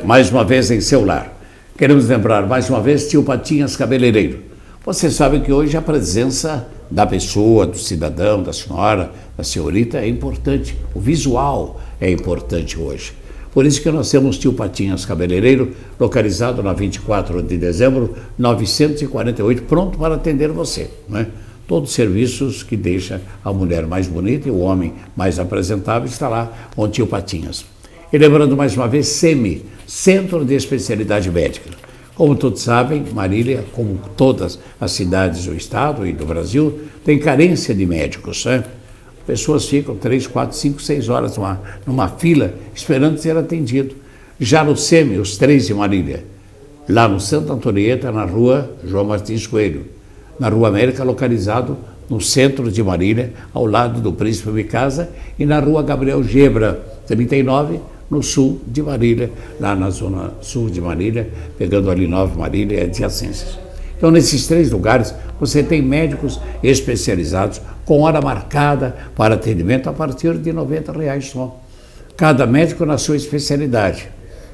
Mais uma vez em seu lar. Queremos lembrar mais uma vez Tio Patinhas Cabeleireiro. Você sabe que hoje a presença da pessoa, do cidadão, da senhora, da senhorita é importante. O visual é importante hoje. Por isso que nós temos Tio Patinhas Cabeleireiro, localizado na 24 de dezembro, 948, pronto para atender você, né? Todos os serviços que deixam a mulher mais bonita e o homem mais apresentável está lá com o Tio Patinhas. E lembrando mais uma vez, SEMI, Centro de Especialidade Médica. Como todos sabem, Marília, como todas as cidades do estado e do Brasil, tem carência de médicos, né? Pessoas ficam 3, 4, 5, 6 horas numa fila esperando ser atendido. Já no SEMI, os 3 de Marília, lá no Santa Antonieta, na rua João Martins Coelho, na Rua América, localizado no centro de Marília, ao lado do Príncipe Micasa, e na Rua Gabriel Gebra, 39, no sul de Marília, lá na zona sul de Marília, pegando ali Nova Marília e adjacências. Então, nesses 3 lugares, você tem médicos especializados com hora marcada para atendimento a partir de R$90 só. Cada médico na sua especialidade.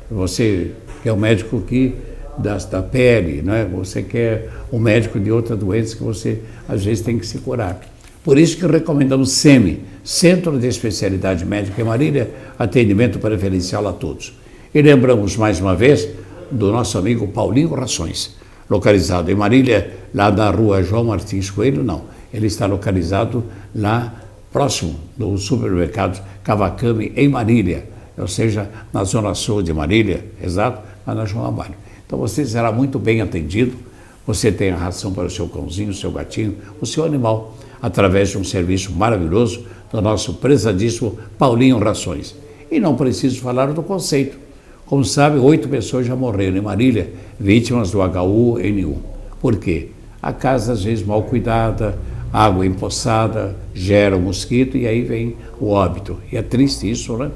Você é um médico que da pele, né? Você quer um médico de outra doença que você às vezes tem que se curar. Por isso que recomendamos SEMI, Centro de Especialidade Médica em Marília, atendimento preferencial a todos. E lembramos mais uma vez do nosso amigo Paulinho Rações, localizado em Marília, lá na rua João Martins Coelho, não. Ele está localizado lá próximo do supermercado Cavacame, em Marília, ou seja, na zona sul de Marília, exato, lá na João Abalho. Então você será muito bem atendido, você tem a ração para o seu cãozinho, o seu gatinho, o seu animal, através de um serviço maravilhoso do nosso prezadíssimo Paulinho Rações. E não preciso falar do conceito. Como sabe, 8 pessoas já morreram em Marília, vítimas do H1N1. Por quê? A casa às vezes mal cuidada, água empoçada, gera um mosquito e aí vem o óbito. E é triste isso, né?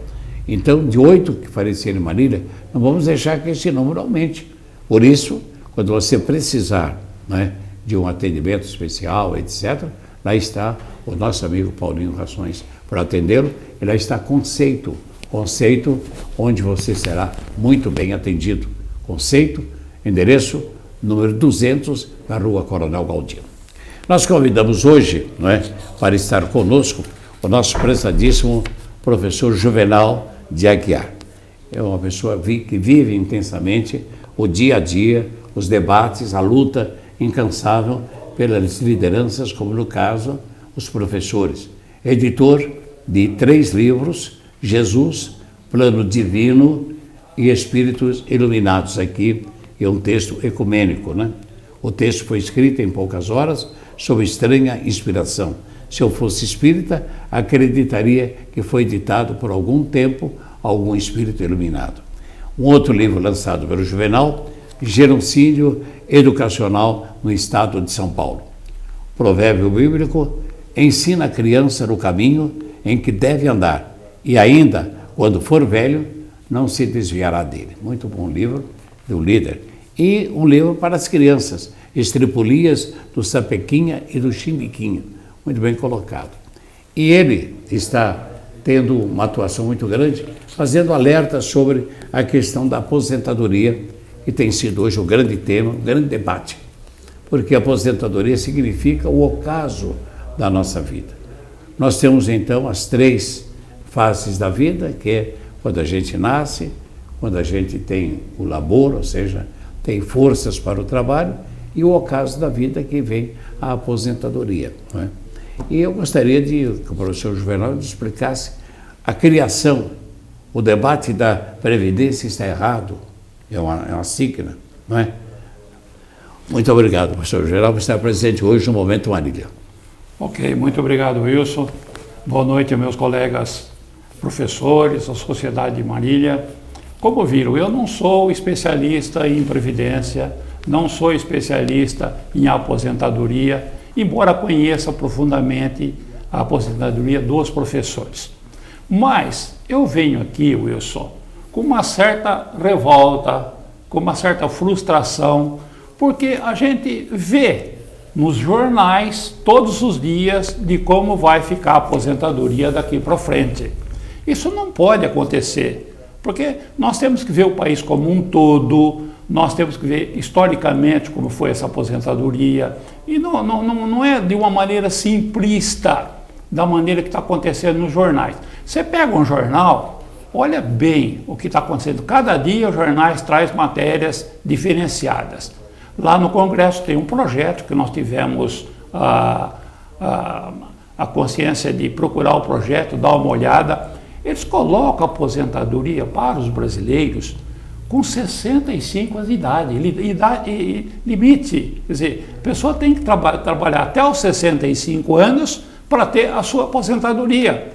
Então, de 8 que faleceram em Marília, não vamos deixar que esse número aumente. Por isso, quando você precisar, né, de um atendimento especial, etc., lá está o nosso amigo Paulinho Rações para atendê-lo. E lá está Conceito, onde você será muito bem atendido. Conceito, endereço número 200, na rua Coronel Galdino. Nós convidamos hoje, não é, para estar conosco o nosso prezadíssimo professor Juvenal de Aguiar. É uma pessoa que vive intensamente o dia a dia, os debates, a luta incansável pelas lideranças, como no caso, os professores. Editor de 3 livros, Jesus, Plano Divino e Espíritos Iluminados. Aqui é um texto ecumênico, né? O texto foi escrito em poucas horas, sob estranha inspiração. Se eu fosse espírita, acreditaria que foi ditado por algum tempo algum espírito iluminado. Um outro livro lançado pelo Juvenal, Genocídio Educacional no Estado de São Paulo. Provérbio bíblico, ensina a criança no caminho em que deve andar, e ainda, quando for velho, não se desviará dele. Muito bom livro do líder. E um livro para as crianças, Estripulias do Sapequinha e do Chimbiquinha. Muito bem colocado. E ele está tendo uma atuação muito grande, fazendo alerta sobre a questão da aposentadoria, que tem sido hoje o grande tema, o grande debate. Porque a aposentadoria significa o ocaso da nossa vida. Nós temos então as 3 fases da vida, que é quando a gente nasce, quando a gente tem o labor, ou seja, tem forças para o trabalho, e o ocaso da vida que vem a aposentadoria, não é? E eu gostaria que o professor Juvenal nos explicasse a criação, o debate da Previdência está errado, é uma signa, não é? Muito obrigado, professor Juvenal, por estar presente hoje no Momento Marília. Ok, muito obrigado, Wilson. Boa noite, meus colegas professores, a Sociedade de Marília. Como viram, eu não sou especialista em previdência, não sou especialista em aposentadoria, embora conheça profundamente a aposentadoria dos professores. Mas eu venho aqui, Wilson, com uma certa revolta, com uma certa frustração, porque a gente vê nos jornais todos os dias de como vai ficar a aposentadoria daqui para frente. Isso não pode acontecer, Porque nós temos que ver o país como um todo, nós temos que ver historicamente como foi essa aposentadoria, e não é de uma maneira simplista, da maneira que está acontecendo nos jornais. Você pega um jornal, olha bem o que está acontecendo. Cada dia os jornais trazem matérias diferenciadas. Lá no Congresso tem um projeto que nós tivemos a consciência de procurar o projeto, dar uma olhada. Eles colocam a aposentadoria para os brasileiros com 65 anos de idade, limite. Quer dizer, a pessoa tem que trabalhar até os 65 anos para ter a sua aposentadoria.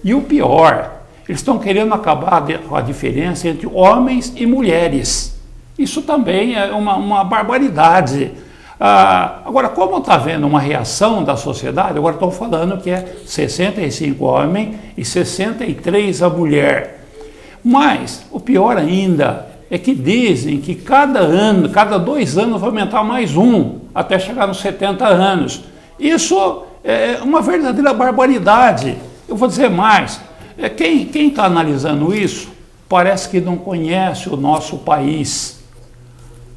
E o pior, eles estão querendo acabar com a diferença entre homens e mulheres. Isso também é uma barbaridade. Agora, como está havendo uma reação da sociedade, agora estão falando que é 65 homem e 63 a mulher. Mas o pior ainda é que dizem que cada 2 anos vai aumentar mais um, até chegar nos 70 anos. Isso é uma verdadeira barbaridade. Eu vou dizer mais, quem está analisando isso parece que não conhece o nosso país.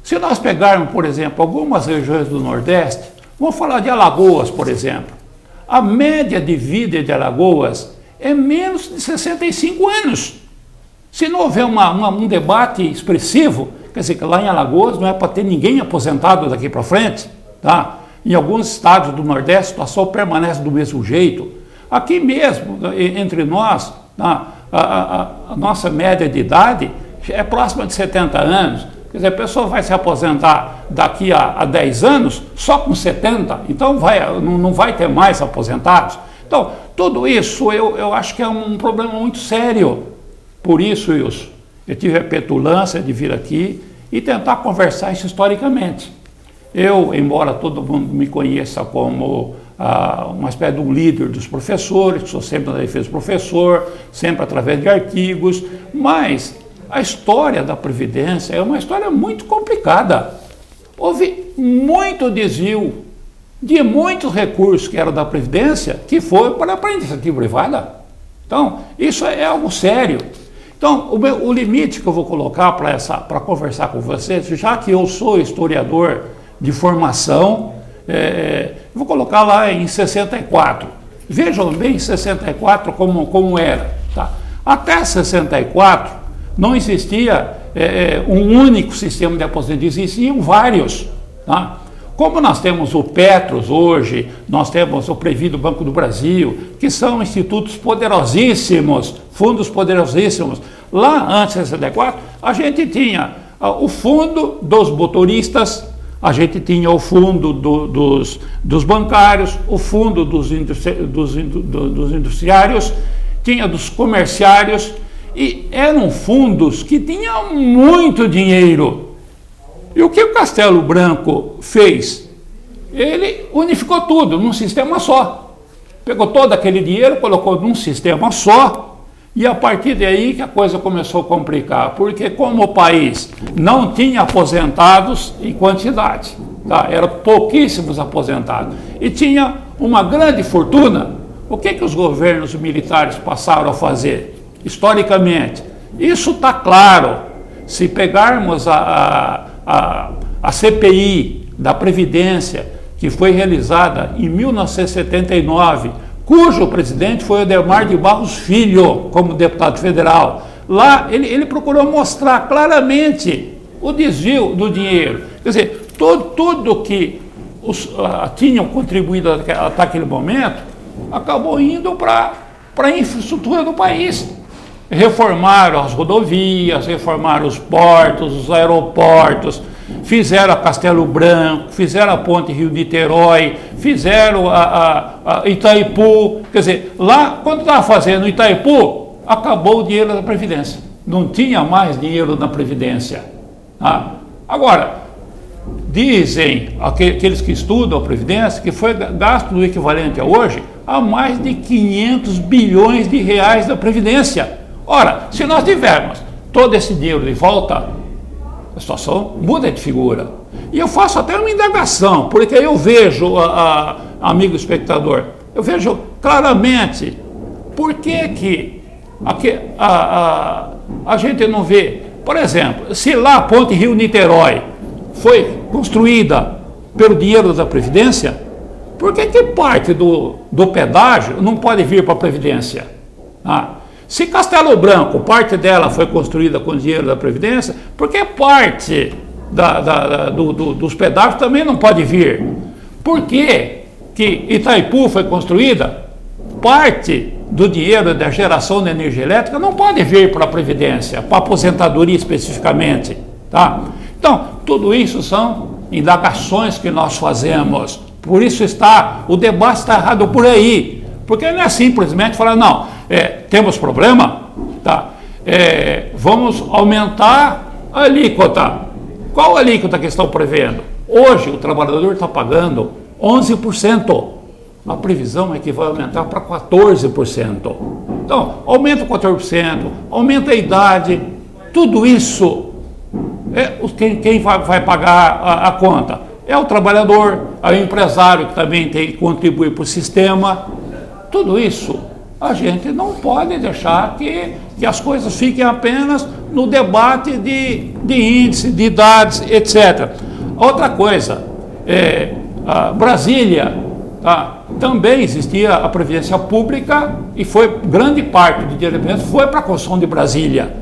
Se nós pegarmos, por exemplo, algumas regiões do Nordeste, vamos falar de Alagoas, por exemplo. A média de vida de Alagoas é menos de 65 anos. Se não houver um debate expressivo, quer dizer que lá em Alagoas não é para ter ninguém aposentado daqui para frente, tá? Em alguns estados do Nordeste a situação permanece do mesmo jeito. Aqui mesmo, entre nós, tá? A nossa média de idade é próxima de 70 anos. Quer dizer, a pessoa vai se aposentar daqui a 10 anos só com 70, então não vai ter mais aposentados. Então, tudo isso eu acho que é um problema muito sério. Por isso, Wilson, eu tive a petulância de vir aqui e tentar conversar isso historicamente. Eu, embora todo mundo me conheça como uma espécie de um líder dos professores, sou sempre na defesa do professor, sempre através de artigos, mas a história da Previdência é uma história muito complicada. Houve muito desvio de muitos recursos que eram da Previdência que foi para a iniciativa privada. Então, isso é algo sério. Então, o limite que eu vou colocar para conversar com vocês, já que eu sou historiador de formação, vou colocar lá em 64. Vejam bem 64 como era. Tá? Até 64 não existia um único sistema de aposentadoria, existiam vários. Tá? Como nós temos o Petros hoje, nós temos o Previ do Banco do Brasil, que são institutos poderosíssimos, fundos poderosíssimos. Lá, antes de 64, a gente tinha o fundo dos motoristas, a gente tinha o fundo dos bancários, o fundo dos industriários, tinha dos comerciários, e eram fundos que tinham muito dinheiro. E o que o Castelo Branco fez? Ele unificou tudo num sistema só. Pegou todo aquele dinheiro, colocou num sistema só, e a partir daí que a coisa começou a complicar, porque como o país não tinha aposentados em quantidade, tá? Eram pouquíssimos aposentados, e tinha uma grande fortuna, o que os governos militares passaram a fazer? Historicamente, isso está claro. Se pegarmos a CPI da Previdência, que foi realizada em 1979, cujo presidente foi Adhemar de Barros Filho, como deputado federal. Lá ele procurou mostrar claramente o desvio do dinheiro. Quer dizer, tudo que tinham contribuído até aquele momento acabou indo para a infraestrutura do país. Reformaram as rodovias, reformaram os portos, os aeroportos, fizeram a Castelo Branco, fizeram a ponte Rio-Niterói, fizeram a Itaipu. Quer dizer, lá, quando estava fazendo Itaipu, acabou o dinheiro da Previdência. Não tinha mais dinheiro na Previdência. Agora, dizem aqueles que estudam a Previdência que foi gasto no equivalente a hoje a mais de 500 bilhões de reais da Previdência. Ora, se nós tivermos todo esse dinheiro de volta, a situação muda de figura. E eu faço até uma indagação, porque eu vejo, amigo espectador, eu vejo claramente por que a gente não vê. Por exemplo, se lá a ponte Rio-Niterói foi construída pelo dinheiro da Previdência, por que parte do pedágio não pode vir para a Previdência? Se Castelo Branco, parte dela foi construída com dinheiro da Previdência, por que parte dos pedágios também não pode vir? Por que Itaipu foi construída? Parte do dinheiro da geração de energia elétrica não pode vir para a Previdência, para a aposentadoria especificamente. Tá? Então, tudo isso são indagações que nós fazemos. Por isso o debate está errado por aí. Porque não é simplesmente falar, não, temos problema, tá? Vamos aumentar a alíquota. Qual a alíquota que estão prevendo? Hoje o trabalhador está pagando 11%. A previsão é que vai aumentar para 14%. Então, aumenta 14%, aumenta a idade, tudo isso, quem vai pagar a conta? É o trabalhador, é o empresário que também tem que contribuir para o sistema. Tudo isso, a gente não pode deixar que as coisas fiquem apenas no debate de índice, de idades, etc. Outra coisa, Brasília, tá? Também existia a Previdência Pública e grande parte do dinheiro da Previdência foi para a construção de Brasília.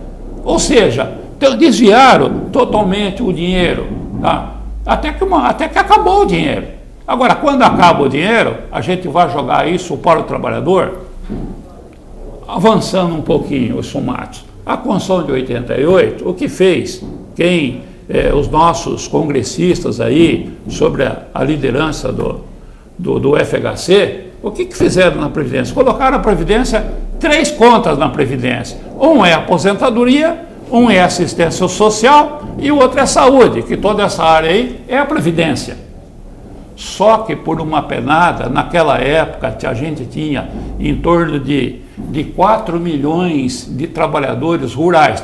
Ou seja, desviaram totalmente o dinheiro, tá? Até que acabou o dinheiro. Agora, quando acaba o dinheiro, a gente vai jogar isso para o trabalhador, avançando um pouquinho os Matos. A Constituição de 88, o que fez, os nossos congressistas aí, sobre a liderança do FHC, o que fizeram na Previdência? Colocaram a Previdência, 3 contas na Previdência. Um é a aposentadoria, um é assistência social e o outro é saúde, que toda essa área aí é a Previdência. Só que por uma penada, naquela época a gente tinha em torno de 4 milhões de trabalhadores rurais.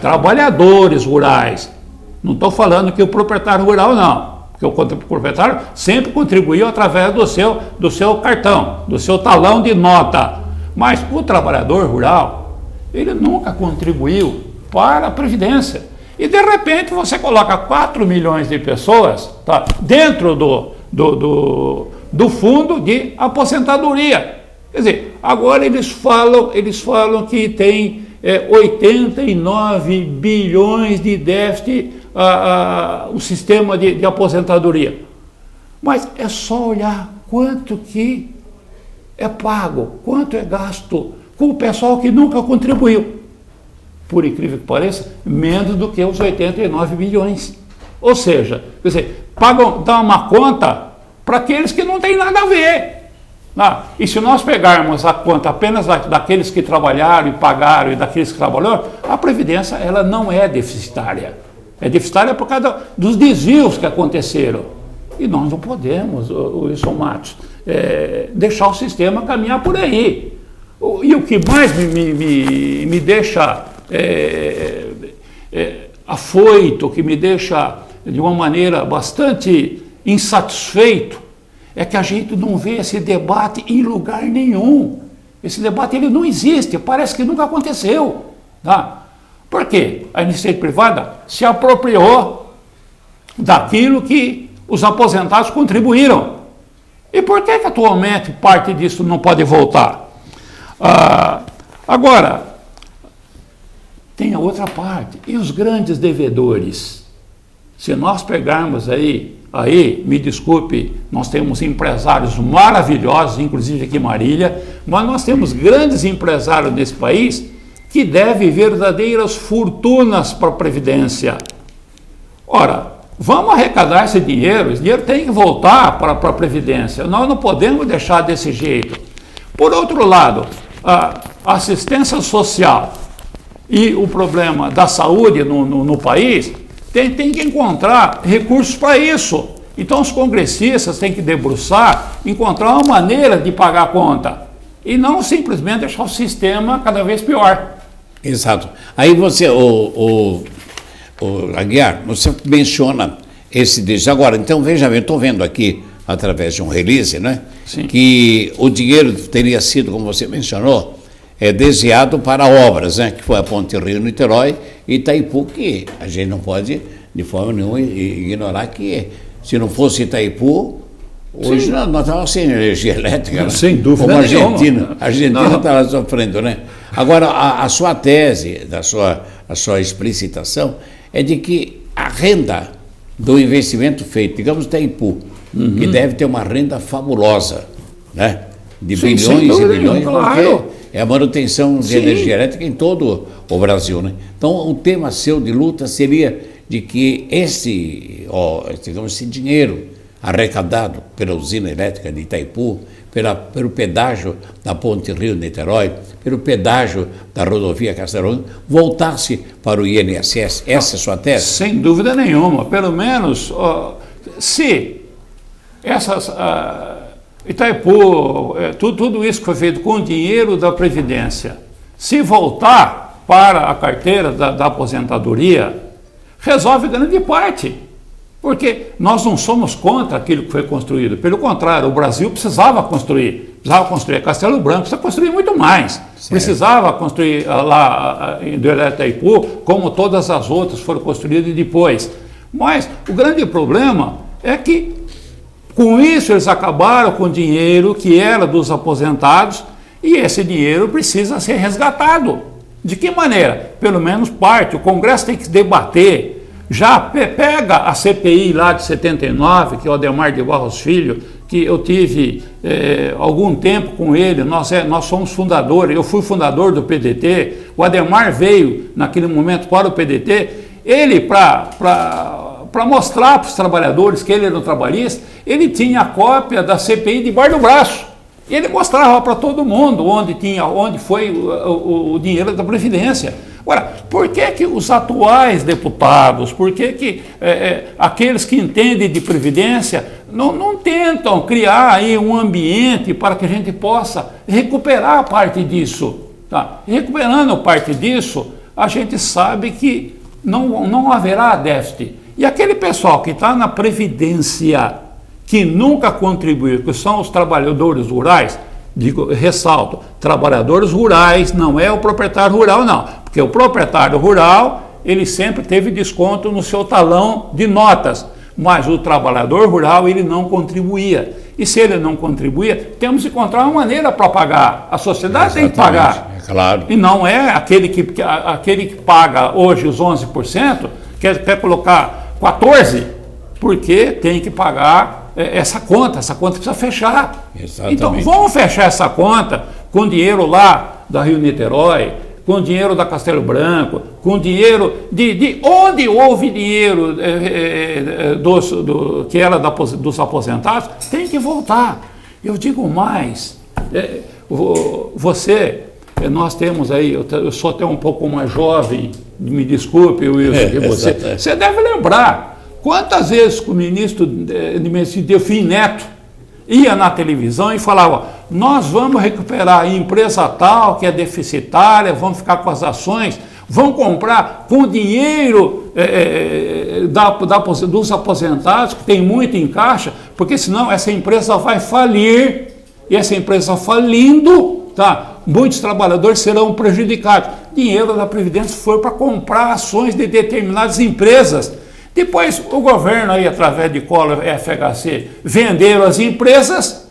Não estou falando que o proprietário rural não, porque o proprietário sempre contribuiu através do seu cartão, do seu talão de nota. Mas o trabalhador rural, ele nunca contribuiu para a Previdência. E de repente você coloca 4 milhões de pessoas, tá, dentro do fundo de aposentadoria. Quer dizer, agora eles falam que tem 89 bilhões de déficit o sistema de aposentadoria. Mas é só olhar quanto que é pago, quanto é gasto com o pessoal que nunca contribuiu. Por incrível que pareça, menos do que os 89 bilhões. Ou seja, quer dizer, dá uma conta para aqueles que não têm nada a ver. E se nós pegarmos a conta apenas daqueles que trabalharam e pagaram e daqueles que trabalharam, a Previdência ela não é deficitária. É deficitária por causa dos desvios que aconteceram. E nós não podemos, Wilson Matos, deixar o sistema caminhar por aí. E o que mais me deixa afoito, que me deixa de uma maneira bastante insatisfeito, é que a gente não vê esse debate em lugar nenhum. Esse debate ele não existe, parece que nunca aconteceu. Tá? Por quê? A iniciativa privada se apropriou daquilo que os aposentados contribuíram. E por que atualmente parte disso não pode voltar? Agora, tem a outra parte. E os grandes devedores? Se nós pegarmos aí, me desculpe, nós temos empresários maravilhosos, inclusive aqui em Marília, mas nós temos grandes empresários nesse país que devem verdadeiras fortunas para a Previdência. Ora, vamos arrecadar esse dinheiro tem que voltar para a Previdência, nós não podemos deixar desse jeito. Por outro lado, a assistência social e o problema da saúde no país, tem que encontrar recursos para isso. Então os congressistas têm que debruçar, encontrar uma maneira de pagar a conta e não simplesmente deixar o sistema cada vez pior. Exato. Aí você, Aguiar, você menciona esse desde agora. Então veja bem, estou vendo aqui através de um release, né? Sim. Que o dinheiro teria sido, como você mencionou, desviado para obras, né? Que foi a Ponte Rio-Niterói e Itaipu, que a gente não pode de forma nenhuma ignorar que se não fosse Itaipu, hoje nós estávamos sem energia elétrica. Né? Sem dúvida como nenhuma. A Argentina está lá sofrendo, né? Agora, a sua tese, a sua explicitação é de que a renda do investimento feito, digamos Itaipu, que deve ter uma renda fabulosa, né? De bilhões e bilhões, porque é a manutenção de energia elétrica em todo o Brasil, né? Então, o tema seu de luta seria de que esse dinheiro arrecadado pela usina elétrica de Itaipu, pelo pedágio da Ponte Rio-Niterói, pelo pedágio da rodovia Castelão, voltasse para o INSS. Essa é a sua tese? Sem dúvida nenhuma. Pelo menos, se essas... Itaipu, tudo isso que foi feito com o dinheiro da Previdência, se voltar para a carteira da aposentadoria, resolve grande parte. Porque nós não somos contra aquilo que foi construído. Pelo contrário, o Brasil precisava construir. Castelo Branco precisa construir muito mais. Certo. Precisava construir lá em Itaipu, como todas as outras foram construídas depois. Mas o grande problema é que, com isso, eles acabaram com o dinheiro que era dos aposentados e esse dinheiro precisa ser resgatado. De que maneira? Pelo menos parte. O Congresso tem que debater. Já pega a CPI lá de 79, que é o Adhemar de Barros Filho, que eu tive algum tempo com ele, nós somos fundadores, eu fui fundador do PDT, o Adhemar veio naquele momento para o PDT, ele para mostrar para os trabalhadores que ele era um trabalhista, ele tinha a cópia da CPI debaixo do braço. Ele mostrava para todo mundo onde foi o dinheiro da Previdência. Agora, por que os atuais deputados, por que aqueles que entendem de Previdência não tentam criar aí um ambiente para que a gente possa recuperar parte disso? Tá? Recuperando parte disso, a gente sabe que não haverá déficit. E aquele pessoal que está na Previdência, que nunca contribuiu, que são os trabalhadores rurais, ressalto, trabalhadores rurais, não é o proprietário rural, não. Porque o proprietário rural, ele sempre teve desconto no seu talão de notas, mas o trabalhador rural, ele não contribuía. E se ele não contribuía, temos que encontrar uma maneira para pagar. A sociedade tem que pagar. É claro. E não é aquele que paga hoje os 11%, quer colocar 14%, porque tem que pagar essa conta precisa fechar. Exatamente. Então, vamos fechar essa conta com dinheiro lá da Rio-Niterói, com dinheiro da Castelo Branco, com dinheiro de onde houve dinheiro que era dos aposentados, tem que voltar. Eu digo mais, nós temos aí, eu sou até um pouco mais jovem, me desculpe, Wilson, que você deve lembrar quantas vezes o ministro Delfim Neto ia na televisão e falava: nós vamos recuperar a empresa tal que é deficitária, vamos ficar com as ações, vamos comprar com dinheiro dos aposentados, que tem muito em caixa, porque senão essa empresa vai falir, e essa empresa falindo, muitos trabalhadores serão prejudicados. Dinheiro da Previdência foi para comprar ações de determinadas empresas. Depois o governo aí, através de Collor e FHC, venderam as empresas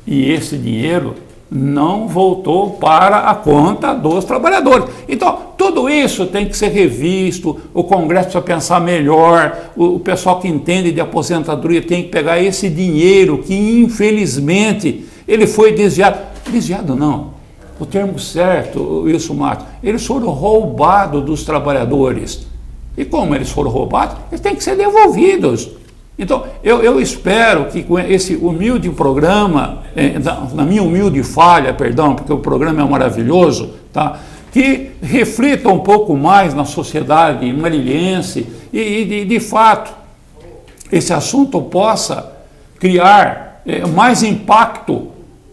e esse dinheiro não voltou para a conta dos trabalhadores. Então, tudo isso tem que ser revisto, o Congresso precisa pensar melhor, o pessoal que entende de aposentadoria tem que pegar esse dinheiro que, infelizmente, ele foi desviado. Desviado não, o termo certo, Wilson Matos, eles foram roubados dos trabalhadores. E como eles foram roubados, eles têm que ser devolvidos. Então, eu espero que com esse humilde programa, na minha humilde falha, perdão, porque o programa é maravilhoso, que reflita um pouco mais na sociedade marilhense e de fato, esse assunto possa criar mais impacto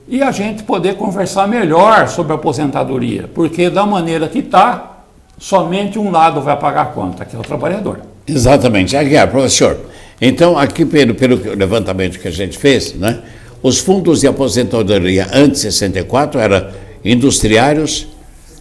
e a gente poder conversar melhor sobre a aposentadoria, porque da maneira que está, somente um lado vai pagar a conta, que é o trabalhador. Exatamente. Aguiar, professor, então aqui pelo levantamento que a gente fez, né, os fundos de aposentadoria antes de 64 era industriários,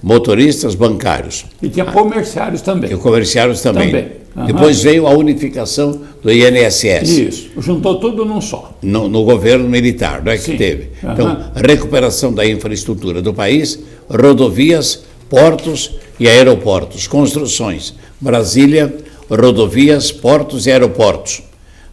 motoristas, bancários. E tinha comerciários também. E comerciários também. Uhum. Depois veio a unificação do INSS. Isso, juntou tudo num só. No governo militar, não é que teve. Então, recuperação da infraestrutura do país, rodovias, portos e aeroportos, construções. Brasília, rodovias, portos e aeroportos.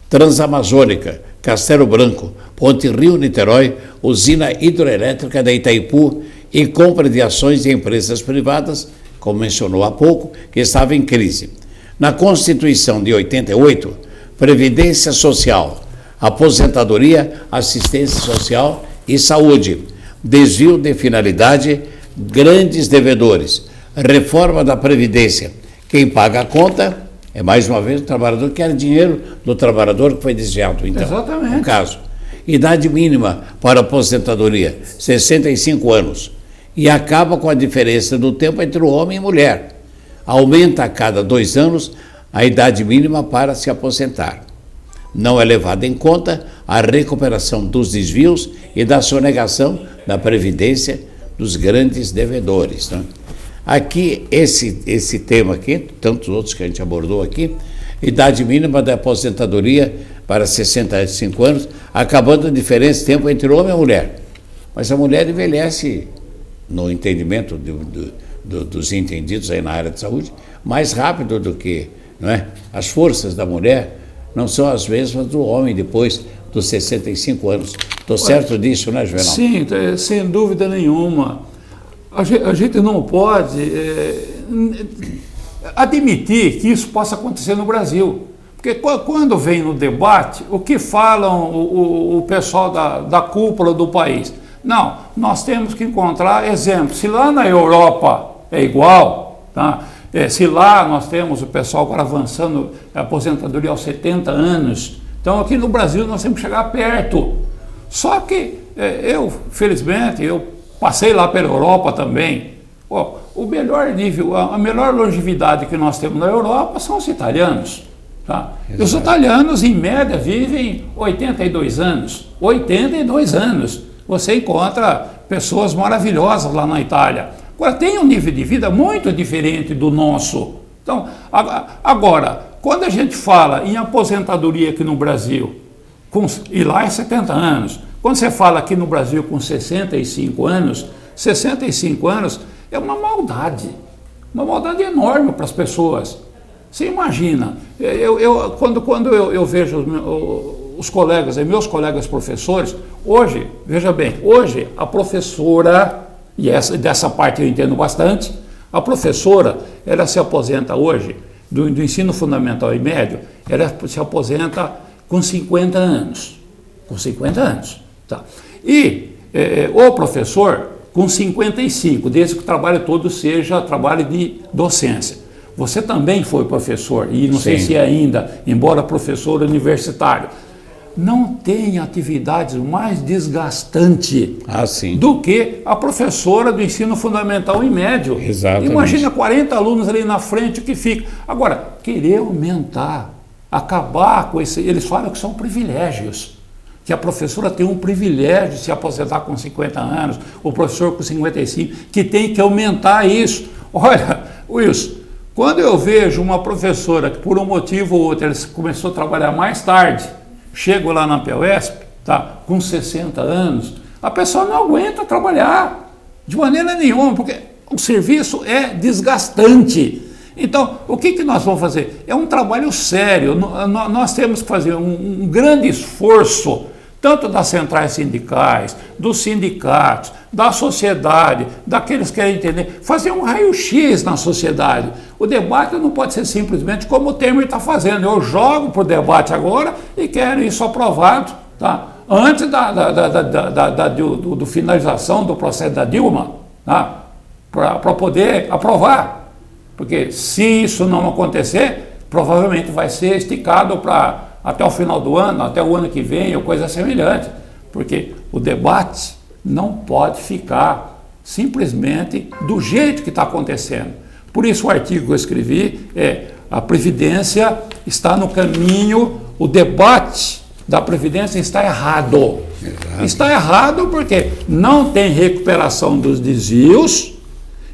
Transamazônica, Castelo Branco, Ponte Rio-Niterói, usina hidroelétrica da Itaipu e compra de ações de empresas privadas, como mencionou há pouco, que estava em crise. Na Constituição de 88, Previdência Social, aposentadoria, assistência social e saúde, desvio de finalidade, grandes devedores, reforma da Previdência. Quem paga a conta é, mais uma vez, o trabalhador, que era dinheiro do trabalhador que foi desviado, então. Exatamente. No caso. Idade mínima para aposentadoria, 65 anos. E acaba com a diferença do tempo entre o homem e mulher. Aumenta a cada 2 anos a idade mínima para se aposentar. Não é levada em conta a recuperação dos desvios e da sonegação da previdência dos grandes devedores. Né? Aqui, esse tema aqui, tantos outros que a gente abordou aqui, idade mínima da aposentadoria para 65 anos, acabando a diferença de tempo entre o homem e a mulher. Mas a mulher envelhece, no entendimento dos entendidos aí na área de saúde, mais rápido do que, não é? As forças da mulher não são as mesmas do homem depois dos 65 anos. Estou certo disso, né, Juvenal? Sim, sem dúvida nenhuma. A gente não pode admitir que isso possa acontecer no Brasil. Porque quando vem no debate, o que falam o pessoal da cúpula do país? Não, nós temos que encontrar exemplos. Se lá na Europa é igual, tá? Se lá nós temos o pessoal agora avançando a aposentadoria aos 70 anos, então aqui no Brasil nós temos que chegar perto. Só que felizmente, eu passei lá pela Europa também. O melhor nível, a melhor longevidade que nós temos na Europa são os italianos. Tá? E os italianos, em média, vivem 82 anos. 82 anos. Você encontra pessoas maravilhosas lá na Itália. Agora, tem um nível de vida muito diferente do nosso. Então, agora, quando a gente fala em aposentadoria aqui no Brasil, e lá é 70 anos, quando você fala aqui no Brasil com 65 anos é uma maldade enorme para as pessoas. Você imagina, quando eu vejo os colegas, meus colegas professores, hoje, veja bem, hoje a professora, e dessa parte eu entendo bastante, a professora, ela se aposenta hoje, do ensino fundamental e médio, ela se aposenta com 50 anos. Com 50 anos. Tá. E o professor com 55, desde que o trabalho todo seja trabalho de docência. Você também foi professor, e não sei se ainda, embora professor universitário. Não tem atividades mais desgastantes do que a professora do ensino fundamental e médio. Exatamente. Imagina 40 alunos ali na frente, o que fica. Agora, querer aumentar, acabar com esse... Eles falam que são privilégios. Que a professora tem um privilégio de se aposentar com 50 anos, o professor com 55, que tem que aumentar isso. Olha, Wilson, quando eu vejo uma professora que por um motivo ou outro ela começou a trabalhar mais tarde, chego lá na PUESP, tá, com 60 anos, a pessoa não aguenta trabalhar de maneira nenhuma, porque o serviço é desgastante. Então, o que nós vamos fazer? É um trabalho sério, nós temos que fazer um grande esforço, tanto das centrais sindicais, dos sindicatos, da sociedade, daqueles que querem entender, fazer um raio-x na sociedade. O debate não pode ser simplesmente como o Temer está fazendo. Eu jogo para o debate agora e quero isso aprovado, tá? Antes do finalização do processo da Dilma, tá? Para poder aprovar. Porque se isso não acontecer, provavelmente vai ser esticado para até o final do ano, até o ano que vem, ou coisa semelhante. Porque o debate não pode ficar simplesmente do jeito que está acontecendo. Por isso o artigo que eu escrevi a Previdência está no caminho, o debate da Previdência está errado. Exato. Está errado porque não tem recuperação dos desvios,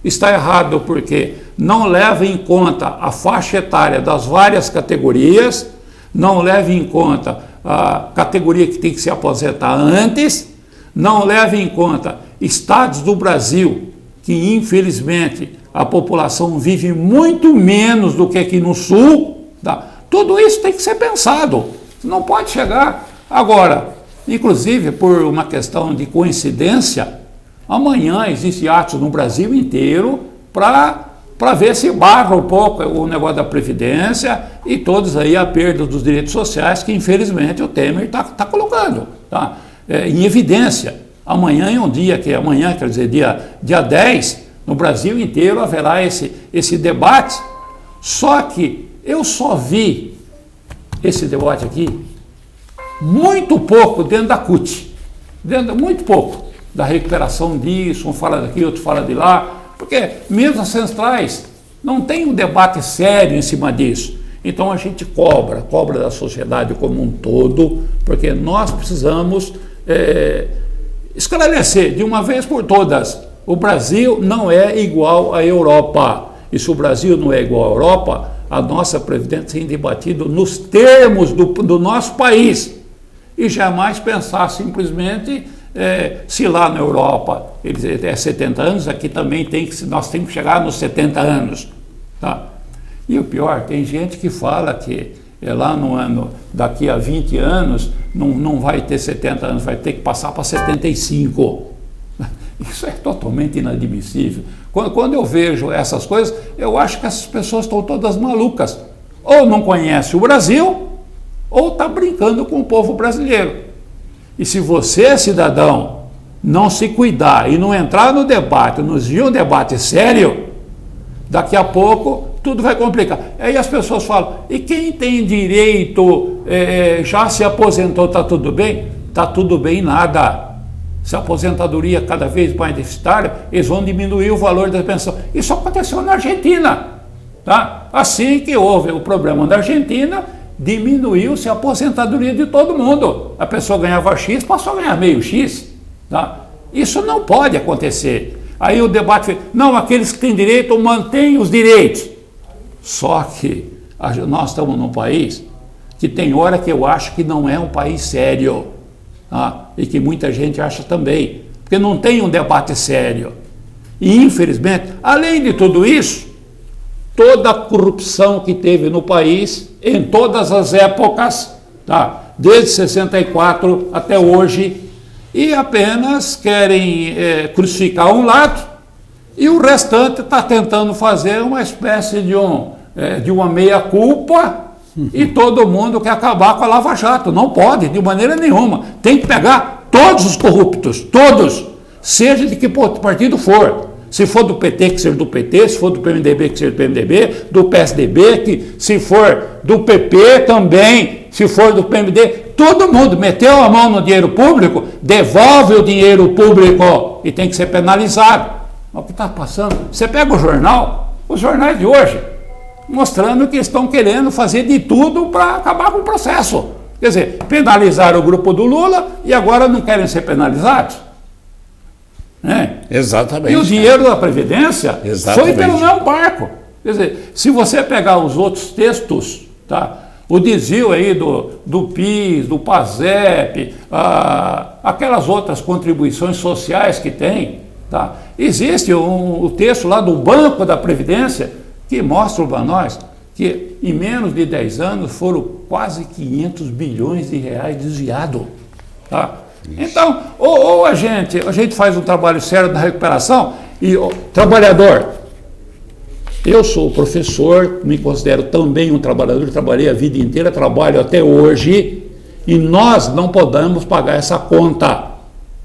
está errado porque não leva em conta a faixa etária das várias categorias, não leva em conta a categoria que tem que se aposentar antes, não leva em conta estados do Brasil que, infelizmente, a população vive muito menos do que aqui no Sul. Tá? Tudo isso tem que ser pensado. Não pode chegar. Agora, inclusive, por uma questão de coincidência, amanhã existe atos no Brasil inteiro para ver se barra um pouco o negócio da Previdência e todos aí a perda dos direitos sociais que, infelizmente, o Temer está colocando tá? Em evidência. Amanhã é um dia, amanhã quer dizer dia 10, no Brasil inteiro haverá esse debate, só que eu só vi esse debate aqui muito pouco dentro da CUT, muito pouco da recuperação disso, um fala daqui, outro fala de lá, porque mesmo as centrais não tem um debate sério em cima disso. Então a gente cobra da sociedade como um todo, porque nós precisamos esclarecer de uma vez por todas, o Brasil não é igual à Europa. E se o Brasil não é igual à Europa, a nossa Previdência tem debatido nos termos do nosso país. E jamais pensar simplesmente, se lá na Europa eles é 70 anos, aqui também nós temos que chegar nos 70 anos. Tá? E o pior, tem gente que fala que lá no ano, daqui a 20 anos, não vai ter 70 anos, vai ter que passar para 75. Isso é totalmente inadmissível. Quando eu vejo essas coisas, eu acho que essas pessoas estão todas malucas. Ou não conhecem o Brasil, ou está brincando com o povo brasileiro. E se você, cidadão, não se cuidar e não entrar no debate, nos vir um debate sério, daqui a pouco tudo vai complicar. Aí as pessoas falam, e quem tem direito, já se aposentou, está tudo bem? Está tudo bem nada. Se a aposentadoria cada vez mais deficitária, eles vão diminuir o valor da pensão. Isso aconteceu na Argentina. Tá? Assim que houve o problema na Argentina, diminuiu-se a aposentadoria de todo mundo. A pessoa ganhava X, passou a ganhar meio X. Tá? Isso não pode acontecer. Aí o debate foi, não, aqueles que têm direito mantêm os direitos. Só que nós estamos num país que tem hora que eu acho que não é um país sério. E que muita gente acha também, porque não tem um debate sério. E, infelizmente, além de tudo isso, toda a corrupção que teve no país, em todas as épocas, tá? Desde 64 até hoje, e apenas querem crucificar um lado, e o restante está tentando fazer uma espécie de uma meia-culpa, e todo mundo quer acabar com a Lava Jato. Não pode, de maneira nenhuma. Tem que pegar todos os corruptos, todos, seja de que partido for. Se for do PT, que seja do PT, se for do PMDB, que seja do PMDB, do PSDB, que se for do PP também, se for do PMD, todo mundo meteu a mão no dinheiro público, devolve o dinheiro público e tem que ser penalizado. Mas o que está passando? Você pega os jornais de hoje, mostrando que estão querendo fazer de tudo para acabar com o processo. Quer dizer, penalizaram o grupo do Lula e agora não querem ser penalizados. Exatamente. E o dinheiro da Previdência foi pelo mesmo barco. Quer dizer, se você pegar os outros textos, tá? O desvio aí do PIS, do PASEP, aquelas outras contribuições sociais que tem, tá? Existe o texto lá do Banco da Previdência que mostra para nós que em menos de 10 anos foram quase 500 bilhões de reais desviados. Tá? Então, ou a gente faz um trabalho sério na recuperação e trabalhador. Eu sou professor, me considero também um trabalhador, trabalhei a vida inteira, trabalho até hoje, e nós não podemos pagar essa conta.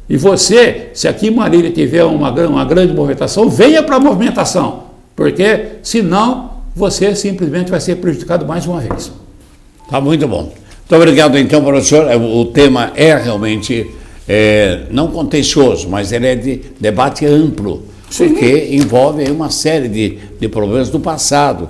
E você, se aqui em Marília tiver uma grande movimentação, venha para a movimentação. Porque, senão, você simplesmente vai ser prejudicado mais uma vez. Tá muito bom. Muito obrigado, então, professor. O tema é realmente, não contencioso, mas ele é de debate amplo, porque envolve uma série de problemas do passado,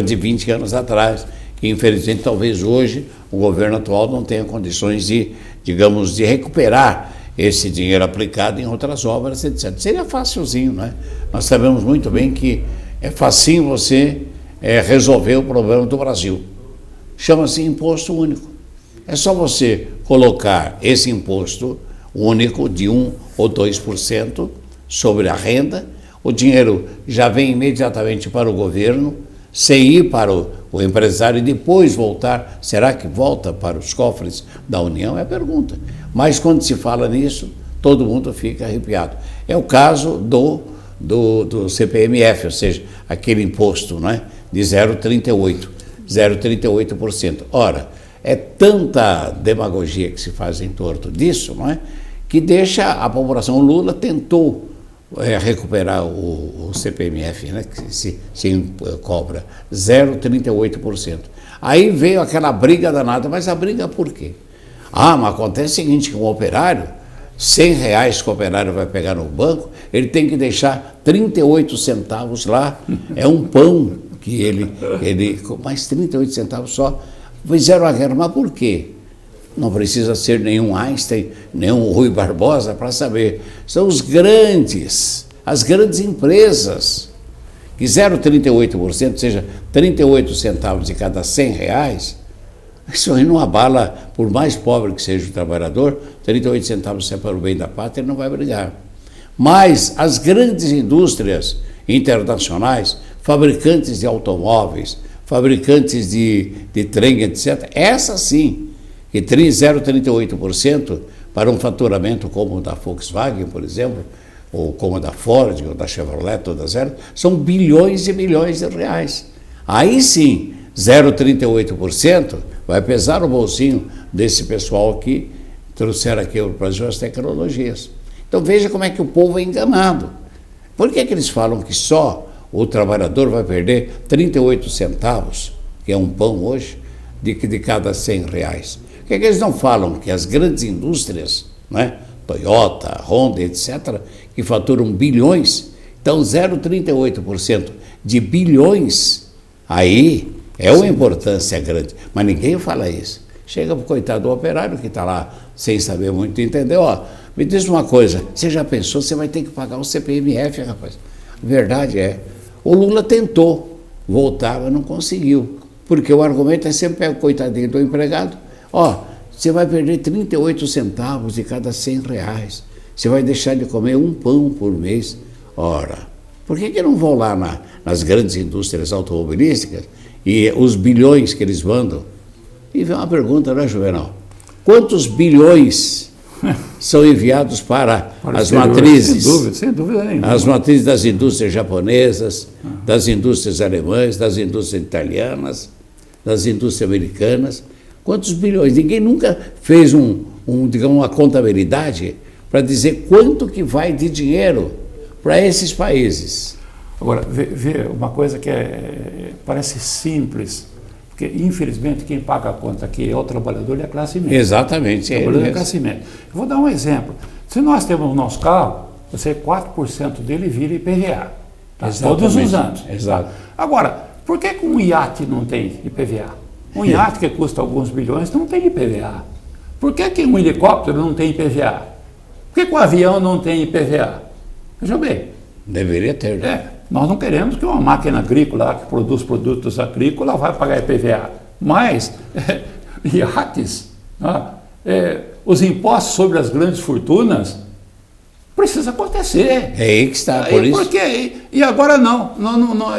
de 20 anos atrás, infelizmente, talvez hoje o governo atual não tenha condições de, digamos, de recuperar esse dinheiro aplicado em outras obras, etc. Seria facilzinho, né? Nós sabemos muito bem que é facinho você resolver o problema do Brasil. Chama-se imposto único. É só você colocar esse imposto único de 1 ou 2% sobre a renda, o dinheiro já vem imediatamente para o governo, sem ir para o empresário e depois voltar. Será que volta para os cofres da União? É a pergunta. Mas quando se fala nisso, todo mundo fica arrepiado. É o caso do CPMF, ou seja, aquele imposto, né, de 0,38%. Ora, é tanta demagogia que se faz em torno disso, não é, que deixa a população. O Lula tentou recuperar o CPMF, né, que se cobra 0,38%. Aí veio aquela briga danada, mas a briga por quê? Mas acontece o seguinte, que um operário, R$100 que o operário vai pegar no banco, ele tem que deixar 38 centavos lá, é um pão que ele mais 38 centavos só. Fizeram a guerra, mas por quê? Não precisa ser nenhum Einstein, nenhum Rui Barbosa para saber. São as grandes empresas, que 0,38%, ou seja, 38 centavos de cada R$100, isso aí não abala, por mais pobre que seja o trabalhador, 38 centavos se é para o bem da pátria, ele não vai brigar. Mas as grandes indústrias internacionais, fabricantes de automóveis, fabricantes de trem, etc., essas sim, que 0,38% para um faturamento como o da Volkswagen, por exemplo, ou como o da Ford, ou da Chevrolet, todas elas, são bilhões e milhões de reais. Aí sim, 0,38% vai pesar no bolsinho desse pessoal que trouxeram aqui ao Brasil as tecnologias. Então veja como é que o povo é enganado. Por que eles falam que só o trabalhador vai perder 38 centavos, que é um pão hoje, de cada R$100? Por que eles não falam que as grandes indústrias, né, Toyota, Honda, etc., que faturam bilhões, então 0,38% de bilhões, aí é uma importância grande, mas ninguém fala isso. Chega para o coitado do operário que está lá sem saber muito entender, me diz uma coisa, você já pensou, você vai ter que pagar o CPMF, rapaz? Verdade é. O Lula tentou voltar, mas não conseguiu, porque o argumento é sempre o coitadinho do empregado, você vai perder 38 centavos de cada R$100, você vai deixar de comer um pão por mês. Ora, por que não vão lá nas grandes indústrias automobilísticas e os bilhões que eles mandam? E vem uma pergunta, né, Juvenal? Quantos bilhões são enviados para as matrizes? Sem dúvida nenhuma. As matrizes das indústrias japonesas, das indústrias alemãs, das indústrias italianas, das indústrias americanas. Quantos bilhões? Ninguém nunca fez digamos, uma contabilidade para dizer quanto que vai de dinheiro para esses países. Agora, vê uma coisa que parece simples, porque infelizmente quem paga a conta aqui é o trabalhador e a classe média. Exatamente. O trabalhador e a classe média. Eu vou dar um exemplo. Se nós temos o nosso carro, 4% dele vira IPVA. Tá? Todos os anos. Exato. Agora, por que um iate não tem IPVA? Um iate que custa alguns bilhões não tem IPVA. Por que um helicóptero não tem IPVA? Por que um avião não tem IPVA? Veja bem. Deveria ter, né? Nós não queremos que uma máquina agrícola que produz produtos agrícolas vai pagar IPVA. Mas, iates, os impostos sobre as grandes fortunas, precisa acontecer. É aí que está, por isso. E agora não,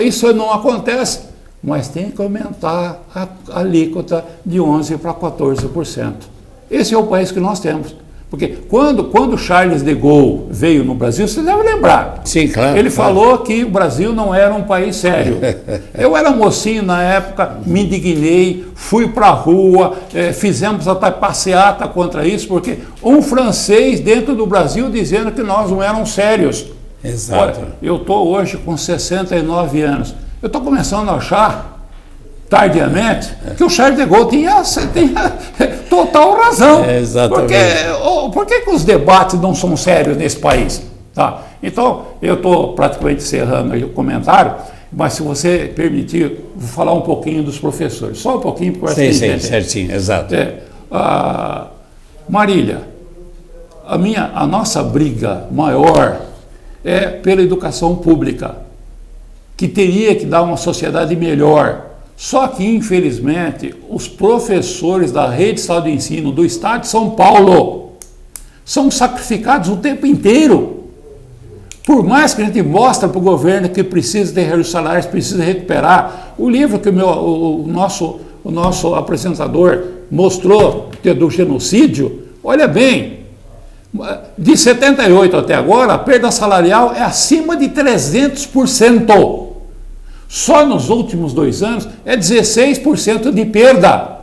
isso não acontece. Mas tem que aumentar a alíquota de 11% para 14%. Esse é o país que nós temos. Porque quando Charles de Gaulle veio no Brasil, você deve lembrar. Sim, claro. Ele falou que o Brasil não era um país sério. Eu era mocinho na época, me indignei, fui para a rua, fizemos até passeata contra isso, porque um francês dentro do Brasil dizendo que nós não éramos sérios. Exato. Olha, eu estou hoje com 69 anos. Eu estou começando a achar, tardiamente, que o Charles de Gaulle tinha total razão. Exatamente. Por que os debates não são sérios nesse país? Tá? Então, eu estou praticamente encerrando aí o comentário. Mas se você permitir, vou falar um pouquinho dos professores. Só um pouquinho, porque eu acho que Sim, certinho, exato. Marília, a nossa briga maior é pela educação pública, que teria que dar uma sociedade melhor. Só que, infelizmente, os professores da rede estadual de ensino do estado de São Paulo são sacrificados o tempo inteiro. Por mais que a gente mostre para o governo que precisa ter reajustes salariais, precisa recuperar, o livro que o nosso apresentador mostrou, do genocídio, olha bem, de 78 até agora, a perda salarial é acima de 300%. Só nos últimos 2 anos é 16% de perda.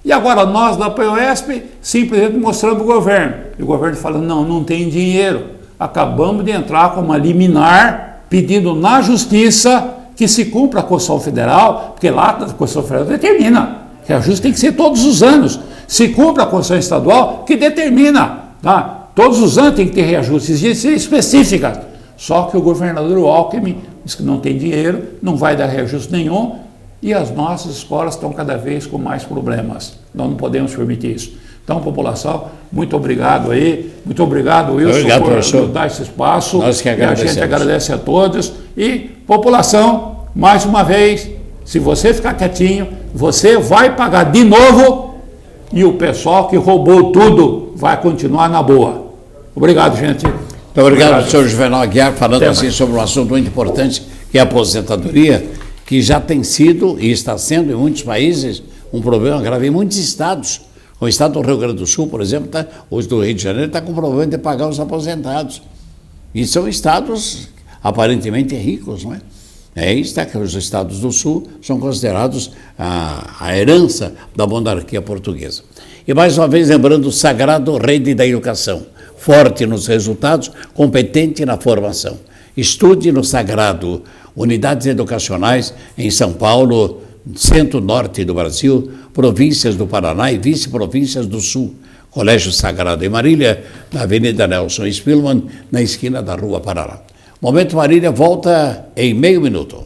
E agora nós da POSP simplesmente mostramos para o governo. E o governo fala, não tem dinheiro. Acabamos de entrar com uma liminar pedindo na justiça que se cumpra a Constituição Federal, porque lá a Constituição Federal determina que o reajuste tem que ser todos os anos. Se cumpra a Constituição Estadual, que determina, tá? Todos os anos tem que ter reajustes específicas. Só que o governador Alckmin diz que não tem dinheiro, não vai dar reajuste nenhum, e as nossas escolas estão cada vez com mais problemas. Nós não podemos permitir isso. Então, população, muito obrigado aí, muito obrigado, Wilson, por nos dar esse espaço. Nós que agradecemos. E a gente agradece a todos. E, população, mais uma vez, se você ficar quietinho, você vai pagar de novo, e o pessoal que roubou tudo vai continuar na boa. Obrigado, gente. Muito obrigado, senhor Juvenal Aguiar, falando assim sobre um assunto muito importante, que é a aposentadoria, que já tem sido e está sendo em muitos países um problema grave em muitos estados. O estado do Rio Grande do Sul, por exemplo, hoje do Rio de Janeiro, está com problema de pagar os aposentados. E são estados aparentemente ricos, não é? É isso que os estados do Sul são considerados a herança da monarquia portuguesa. E mais uma vez lembrando o sagrado rede da educação, forte nos resultados, competente na formação. Estude no Sagrado, unidades educacionais em São Paulo, centro-norte do Brasil, províncias do Paraná e vice-províncias do Sul. Colégio Sagrado em Marília, na Avenida Nelson Spillman, na esquina da Rua Paraná. Momento Marília volta em meio minuto.